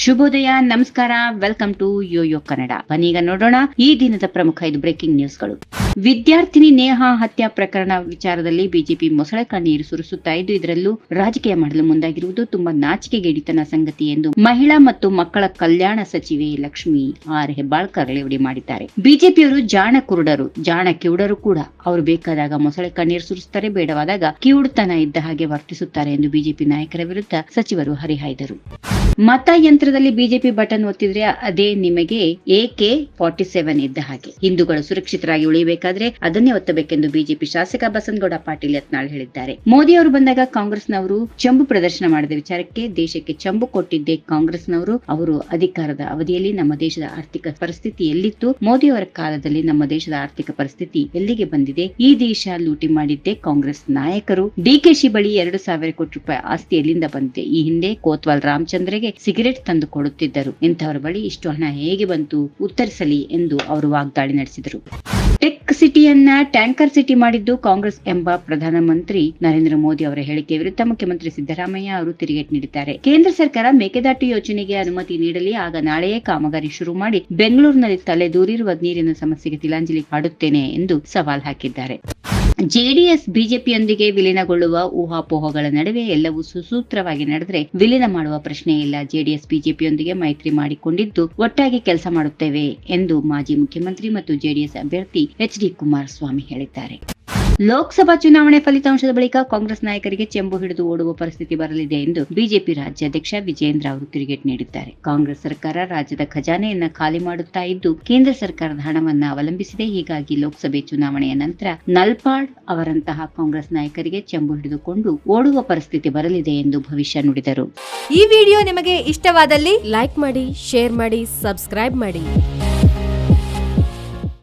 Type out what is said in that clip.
ಶುಭೋದಯ, ನಮಸ್ಕಾರ, welcome to Yoyo Kannada. ಬನ್ನೀಗ ನೋಡೋಣ ಈ ದಿನದ ಪ್ರಮುಖ 5 ಬ್ರೇಕಿಂಗ್ ನ್ಯೂಸ್ಗಳು. ವಿದ್ಯಾರ್ಥಿನಿ ನೇಹಾ ಹತ್ಯಾ ಪ್ರಕರಣ ವಿಚಾರದಲ್ಲಿ ಬಿಜೆಪಿ ಮೊಸಳೆ ಕಣ್ಣೀರು ಸುರಿಸುತ್ತಾ ಇದ್ದು, ಇದರಲ್ಲೂ ರಾಜಕೀಯ ಮಾಡಲು ಮುಂದಾಗಿರುವುದು ತುಂಬಾ ನಾಚಿಕೆಗೇಡಿತನ ಸಂಗತಿ ಎಂದು ಮಹಿಳಾ ಮತ್ತು ಮಕ್ಕಳ ಕಲ್ಯಾಣ ಸಚಿವೆ ಲಕ್ಷ್ಮೀ ಆರ್ ಹೆಬ್ಬಾಳ್ಕರ್ ಲೇವಡಿ ಮಾಡಿದ್ದಾರೆ. ಬಿಜೆಪಿಯವರು ಜಾಣ ಕುರುಡರು, ಜಾಣ ಕಿವುಡರು ಕೂಡ. ಅವರು ಬೇಕಾದಾಗ ಮೊಸಳೆ ಕಣ್ಣೀರು ಸುರಿಸುತ್ತಾರೆ, ಬೇಡವಾದಾಗ ಕಿವುಡುತನ ಇದ್ದ ಹಾಗೆ ವರ್ತಿಸುತ್ತಾರೆ ಎಂದು ಬಿಜೆಪಿ ನಾಯಕರ ವಿರುದ್ಧ ಸಚಿವರು ಹರಿಹಾಯ್ದರು. ಮತಯಂತ್ರದಲ್ಲಿ ಬಿಜೆಪಿ ಬಟನ್ ಒತ್ತಿದ್ರೆ ಅದೇ ನಿಮಗೆ AK-47 ಇದ್ದ ಹಾಗೆ. ಹಿಂದೂಗಳು ಸುರಕ್ಷಿತರಾಗಿ ಉಳಿಯಬೇಕಾದ್ರೆ ಅದನ್ನೇ ಒತ್ತಬೇಕೆಂದು ಬಿಜೆಪಿ ಶಾಸಕ ಬಸನಗೌಡ ಪಾಟೀಲ್ ಯತ್ನಾಳ್ ಹೇಳಿದ್ದಾರೆ. ಮೋದಿ ಅವರು ಬಂದಾಗ ಕಾಂಗ್ರೆಸ್ನವರು ಚಂಬು ಪ್ರದರ್ಶನ ಮಾಡಿದ ವಿಚಾರಕ್ಕೆ ದೇಶಕ್ಕೆ ಚಂಬು ಕೊಟ್ಟಿದ್ದೇ ಕಾಂಗ್ರೆಸ್ನವರು. ಅವರು ಅಧಿಕಾರದ ಅವಧಿಯಲ್ಲಿ ನಮ್ಮ ದೇಶದ ಆರ್ಥಿಕ ಪರಿಸ್ಥಿತಿ ಎಲ್ಲಿತ್ತು? ಮೋದಿ ಅವರ ಕಾಲದಲ್ಲಿ ನಮ್ಮ ದೇಶದ ಆರ್ಥಿಕ ಪರಿಸ್ಥಿತಿ ಎಲ್ಲಿಗೆ ಬಂದಿದೆ? ಈ ದೇಶ ಲೂಟಿ ಮಾಡಿದ್ದೇ ಕಾಂಗ್ರೆಸ್ ನಾಯಕರು. ಡಿಕೆಶಿ ಬಳಿ 2,000 ಕೋಟಿ ರೂಪಾಯಿ ಆಸ್ತಿ ಎಲ್ಲಿಂದ ಬಂದಿದೆ? ಈ ಹಿಂದೆ ಕೋತ್ವಾಲ್ ರಾಮಚಂದ್ರಗೆ ಸಿಗರೇಟ್ ತಂದು ಕೊಡುತ್ತಿದ್ದರು. ಇಂಥವರ ಬಳಿ ಇಷ್ಟು ಹಣ ಹೇಗೆ ಬಂತು? ಉತ್ತರಿಸಲಿ ಎಂದು ಅವರು ವಾಗ್ದಾಳಿ ನಡೆಸಿದರು. ಟೆಕ್ ಸಿಟಿಯನ್ನ ಟ್ಯಾಂಕರ್ ಸಿಟಿ ಮಾಡಿದ್ದು ಕಾಂಗ್ರೆಸ್ ಎಂಬ ಪ್ರಧಾನಮಂತ್ರಿ ನರೇಂದ್ರ ಮೋದಿ ಅವರ ಹೇಳಿಕೆ ವಿರುದ್ಧ ಮುಖ್ಯಮಂತ್ರಿ ಸಿದ್ದರಾಮಯ್ಯ ಅವರು ತಿರುಗೇಟು ನೀಡಿದ್ದಾರೆ. ಕೇಂದ್ರ ಸರ್ಕಾರ ಮೇಕೆದಾಟು ಯೋಜನೆಗೆ ಅನುಮತಿ ನೀಡಲಿ, ಆಗ ನಾಳೆಯೇ ಕಾಮಗಾರಿ ಶುರು ಮಾಡಿ ಬೆಂಗಳೂರಿನಲ್ಲಿ ತಲೆದೂರಿರುವ ನೀರಿನ ಸಮಸ್ಯೆಗೆ ತಿಲಾಂಜಲಿ ಹಾಡುತ್ತೇನೆ ಎಂದು ಸವಾಲ್ ಹಾಕಿದ್ದಾರೆ. ಜೆಡಿಎಸ್ ಬಿಜೆಪಿಯೊಂದಿಗೆ ವಿಲೀನಗೊಳ್ಳುವ ಊಹಾಪೋಹಗಳ ನಡುವೆ ಎಲ್ಲವೂ ಸುಸೂತ್ರವಾಗಿ ನಡೆದರೆ ವಿಲೀನ ಮಾಡುವ ಪ್ರಶ್ನೆ ಇಲ್ಲ. ಜೆಡಿಎಸ್ ಬಿಜೆಪಿಯೊಂದಿಗೆ ಮೈತ್ರಿ ಮಾಡಿಕೊಂಡಿದ್ದು ಒಟ್ಟಾಗಿ ಕೆಲಸ ಮಾಡುತ್ತೇವೆ ಎಂದು ಮಾಜಿ ಮುಖ್ಯಮಂತ್ರಿ ಮತ್ತು ಜೆಡಿಎಸ್ ಅಭ್ಯರ್ಥಿ HD ಕುಮಾರಸ್ವಾಮಿ ಹೇಳಿದ್ದಾರೆ. ಲೋಕಸಭಾ ಚುನಾವಣೆ ಫಲಿತಾಂಶದ ಬಳಿಕ ಕಾಂಗ್ರೆಸ್ ನಾಯಕರಿಗೆ ಚೆಂಬು ಹಿಡಿದು ಓಡುವ ಪರಿಸ್ಥಿತಿ ಬರಲಿದೆ ಎಂದು ಬಿಜೆಪಿ ರಾಜ್ಯಾಧ್ಯಕ್ಷ ವಿಜಯೇಂದ್ರ ಅವರು ತಿರುಗೇಟು ನೀಡಿದ್ದಾರೆ. ಕಾಂಗ್ರೆಸ್ ಸರ್ಕಾರ ರಾಜ್ಯದ ಖಜಾನೆಯನ್ನ ಖಾಲಿ ಮಾಡುತ್ತಾ ಇದ್ದು ಕೇಂದ್ರ ಸರ್ಕಾರದ ಹಣವನ್ನ ಅವಲಂಬಿಸಿದೆ. ಹೀಗಾಗಿ ಲೋಕಸಭೆ ಚುನಾವಣೆಯ ನಂತರ ನಲ್ಪಾಡ್ ಅವರಂತಹ ಕಾಂಗ್ರೆಸ್ ನಾಯಕರಿಗೆ ಚೆಂಬು ಹಿಡಿದುಕೊಂಡು ಓಡುವ ಪರಿಸ್ಥಿತಿ ಬರಲಿದೆ ಎಂದು ಭವಿಷ್ಯ ನುಡಿದರು. ಈ ವಿಡಿಯೋ ನಿಮಗೆ ಇಷ್ಟವಾದಲ್ಲಿ ಲೈಕ್ ಮಾಡಿ, ಶೇರ್ ಮಾಡಿ, ಸಬ್ಸ್ಕ್ರೈಬ್ ಮಾಡಿ.